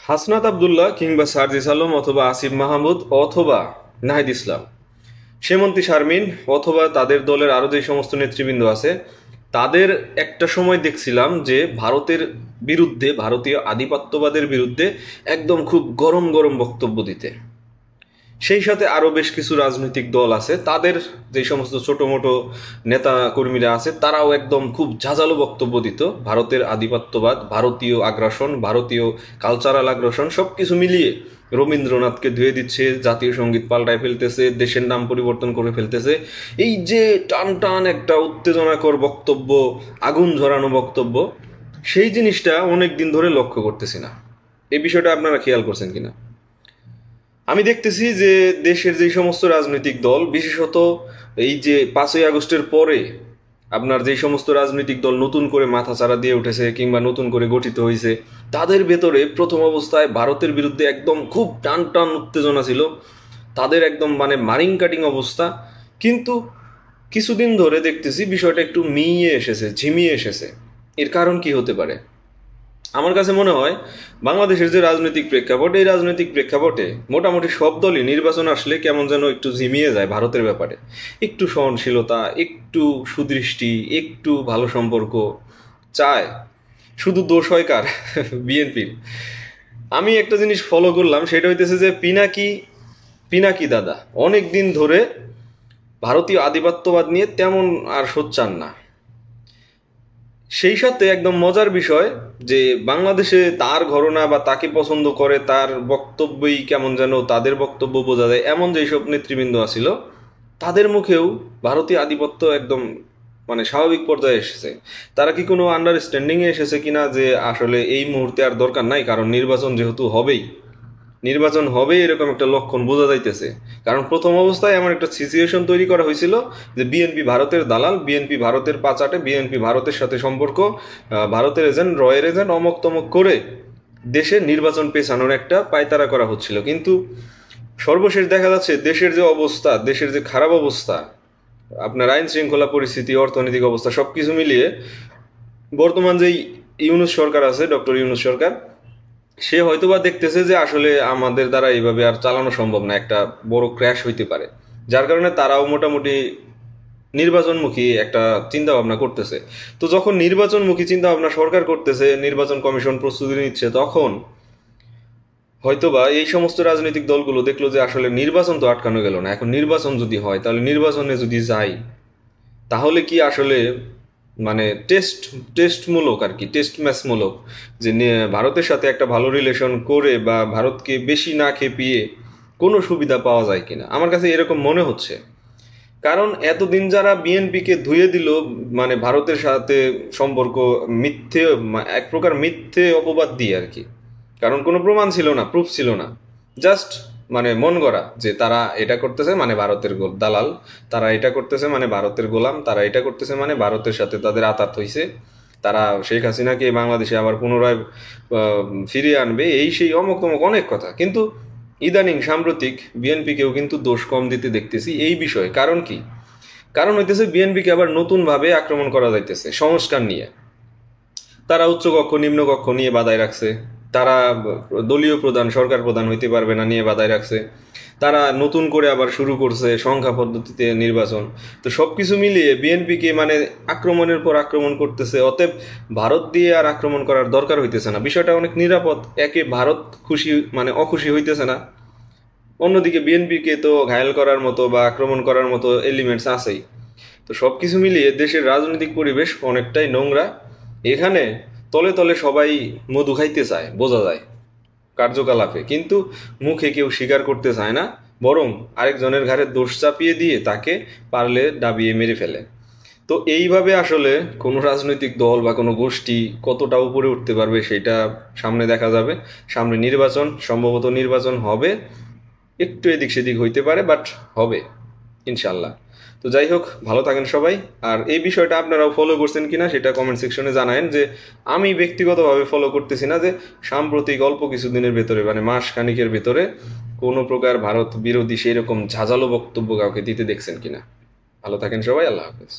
হাসনাত আবদুল্লাহ কিংবা সার্জিস আলম অথবা আসিফ মাহমুদ অথবা নাহিদ ইসলাম, সেমন্তী শারমিন অথবা তাদের দলের আরও যে সমস্ত নেতৃবৃন্দ আছে, তাদের একটা সময় দেখছিলাম যে ভারতের বিরুদ্ধে, ভারতীয় আধিপত্যবাদের বিরুদ্ধে একদম খুব গরম গরম বক্তব্য দিতে। সেই সাথে আরও বেশ কিছু রাজনৈতিক দল আছে, তাদের যে সমস্ত ছোটো মোটো নেতা কর্মীরা আছে, তারাও একদম খুব ঝাঁঝালো বক্তব্য দিত। ভারতের আধিপত্যবাদ, ভারতীয় আগ্রাসন, ভারতীয় কালচারাল আগ্রাসন সব কিছু মিলিয়ে রবীন্দ্রনাথকে ধুয়ে দিচ্ছে, জাতীয় সঙ্গীত পাল্টায় ফেলতেছে, দেশের নাম পরিবর্তন করে ফেলতেছে। এই যে টান টান একটা উত্তেজনাকর বক্তব্য, আগুন ঝরানো বক্তব্য, সেই জিনিসটা অনেক দিন ধরে লক্ষ্য করতেছি না। এই বিষয়টা আপনারা খেয়াল করছেন কিনা? আমি দেখতেছি যে দেশের যে সমস্ত রাজনৈতিক দল, বিশেষত এই যে 5ই আগস্টের পরে আপনার যে সমস্ত রাজনৈতিক দল নতুন করে মাথাচাড়া দিয়ে উঠেছে কিংবা নতুন করে গঠিত হয়েছে, তাদের ভেতরে প্রথম অবস্থায় ভারতের বিরুদ্ধে একদম খুব টান টান উত্তেজনা ছিল, তাদের একদম মানে মারিং কাটিং অবস্থা। কিন্তু কিছুদিন ধরে দেখতেছি বিষয়টা একটু মিইয়ে এসেছে, ঝিমিয়ে এসেছে। এর কারণ কি হতে পারে? আমার কাছে মনে হয় বাংলাদেশের যে রাজনৈতিক প্রেক্ষাপট, এই রাজনৈতিক প্রেক্ষাপটে মোটামুটি সব দলই নির্বাচন আসলে কেমন যেন একটু ঝিমিয়ে যায় ভারতের ব্যাপারে। একটু সহনশীলতা, একটু সুদৃষ্টি, একটু ভালো সম্পর্ক চায়। শুধু দোষ হয় কার? বিএনপির। আমি একটা জিনিস ফলো করলাম, সেটা হইতেছে যে পিনাকি পিনাকি দাদা অনেক দিন ধরে ভারতীয় আধিপত্যবাদ নিয়ে তেমন আর সোচ্চার না। সেই সাথে একদম মজার বিষয় যে বাংলাদেশে তার ঘরনা বা তাকে পছন্দ করে তার বক্তব্যই কেমন যেন তাদের বক্তব্য বোঝা যায়, এমন যেসব নেতৃবৃন্দ আছিল, তাদের মুখেও ভারতীয় আধিপত্য একদম মানে স্বাভাবিক পর্যায়ে এসেছে। তারা কি কোনো আন্ডারস্ট্যান্ডিংয়ে এসেছে কিনা যে আসলে এই মুহূর্তে আর দরকার নাই, কারণ নির্বাচন যেহেতু নির্বাচন হবে এরকম একটা লক্ষণ বোঝা যাইতেছে। কারণ প্রথম অবস্থায় এমন একটা সিচুয়েশন তৈরি করা হয়েছিল যে বিএনপি ভারতের দালাল, বিএনপি ভারতের পাচাটে, বিএনপি ভারতের সাথে সম্পর্ক, ভারতের এজেন্ট, রয়ের এজেন্ট, অমক তমক করে দেশের নির্বাচন পেছানোর একটা পায়তারা করা হচ্ছিল। কিন্তু সর্বশেষ দেখা যাচ্ছে দেশের যে অবস্থা, দেশের যে খারাপ অবস্থা, আপনার আইন শৃঙ্খলা পরিস্থিতি, অর্থনৈতিক অবস্থা সবকিছু মিলিয়ে বর্তমান যেই ইউনূস সরকার আছে, ডক্টর ইউনূস সরকার, সে হয়তোবা দেখতেছে যে আসলে আমাদের দ্বারা এইভাবে আর চালানো সম্ভব না, একটা বড় ক্র্যাশ হইতে পারে। যার কারণে তারাও মোটামুটি নির্বাচনমুখী একটা চিন্তা ভাবনা করতেছে। তো যখন নির্বাচনমুখী চিন্তা ভাবনা সরকার করতেছে, নির্বাচন কমিশন প্রস্তুতি নিচ্ছে, তখন হয়তোবা এই সমস্ত রাজনৈতিক দলগুলো দেখলো যে আসলে নির্বাচন তো আটকানো গেল না, এখন নির্বাচন যদি হয়, তাহলে নির্বাচনে যদি যাই, তাহলে কি আসলে মানে টেস্টমূলক আর কি, টেস্ট ম্যাচমূলক, যে ভারতের সাথে একটা ভালো রিলেশন করে বা ভারতকে বেশি না খেপিয়ে কোনো সুবিধা পাওয়া যায় কিনা। আমার কাছে এরকম মনে হচ্ছে। কারণ এতদিন যারা বিএনপিকে ধুয়ে দিল, মানে ভারতের সাথে সম্পর্ক মিথ্যে, এক প্রকার মিথ্যে অপবাদ দিয়ে আর কি, কারণ কোনো প্রমাণ ছিল না, প্রুফ ছিল না, জাস্ট মানে মন গড়া যে তারা এটা করতেছে মানে ভারতের দালাল, তারা এটা করতেছে মানে ভারতের গোলাম, তারা এটা করতেছে মানে ভারতের সাথে তাদের আতাত হইছে, তারা শেখ হাসিনাকে বাংলাদেশে আবার পুনরায় ফিরিয়ে আনবে, এই সেই অমুক তমুক অনেক কথা। কিন্তু ইদানিং সাম্প্রতিক বিএনপিকেও কিন্তু দোষ কম দিতে দেখতেছি এই বিষয়ে। কারণ কি? কারণ হইতেছে বিএনপিকে আবার নতুনভাবে আক্রমণ করা যাইতেছে সংস্কার নিয়ে। তারা উচ্চকক্ষ নিম্নকক্ষ নিয়ে বাধায় রাখছে, তারা দলীয় প্রধান, সরকার প্রধান হইতে পারবে না নিয়ে বাধায় রাখছে, তারা নতুন করে আবার শুরু করছে সংখ্যা পদ্ধতিতে নির্বাচন। তো সব কিছু মিলিয়ে বিএনপিকে মানে আক্রমণের পর আক্রমণ করতেছে। অতএব ভারত দিয়ে আর আক্রমণ করার দরকার হইতেছে না, বিষয়টা অনেক নিরাপদ। একে ভারত খুশি মানে অখুশি হইতেছে না, অন্যদিকে বিএনপিকে তো ঘায়েল করার মতো বা আক্রমণ করার মতো এলিমেন্টস আছেই। তো সব কিছু মিলিয়ে দেশের রাজনৈতিক পরিবেশ অনেকটাই নোংরা। এখানে তলে তলে সবাই মধু খাইতে চায়, বোঝা যায় কার্যকলাপে, কিন্তু মুখে কেউ স্বীকার করতে চায় না, বরং আরেকজনের ঘাড়ে দোষ চাপিয়ে দিয়ে তাকে পারলে ডাবিয়ে মেরে ফেলে। তো এইভাবে আসলে কোনো রাজনৈতিক দল বা কোনো গোষ্ঠী কতটা উপরে উঠতে পারবে সেটা সামনে দেখা যাবে। সামনে নির্বাচন, সম্ভবত নির্বাচন হবে, একটু এদিক সেদিক হইতে পারে, বাট হবে ইনশাল্লাহ। তো যাই হোক, ভালো থাকেন সবাই। আর এই বিষয়টা আপনারাও ফলো করছেন কিনা সেটা কমেন্ট সেকশনে জানায়েন। যে আমি ব্যক্তিগতভাবে ফলো করতেছি না, যে সাম্প্রতিক অল্প কিছুদিনের ভেতরে মানে মাস খানিকের ভেতরে কোনো প্রকার ভারত বিরোধী সেই রকম ঝাঁঝালো বক্তব্য কাউকে দিতে দেখছেন কিনা। ভালো থাকেন সবাই, আল্লাহ হাফেজ।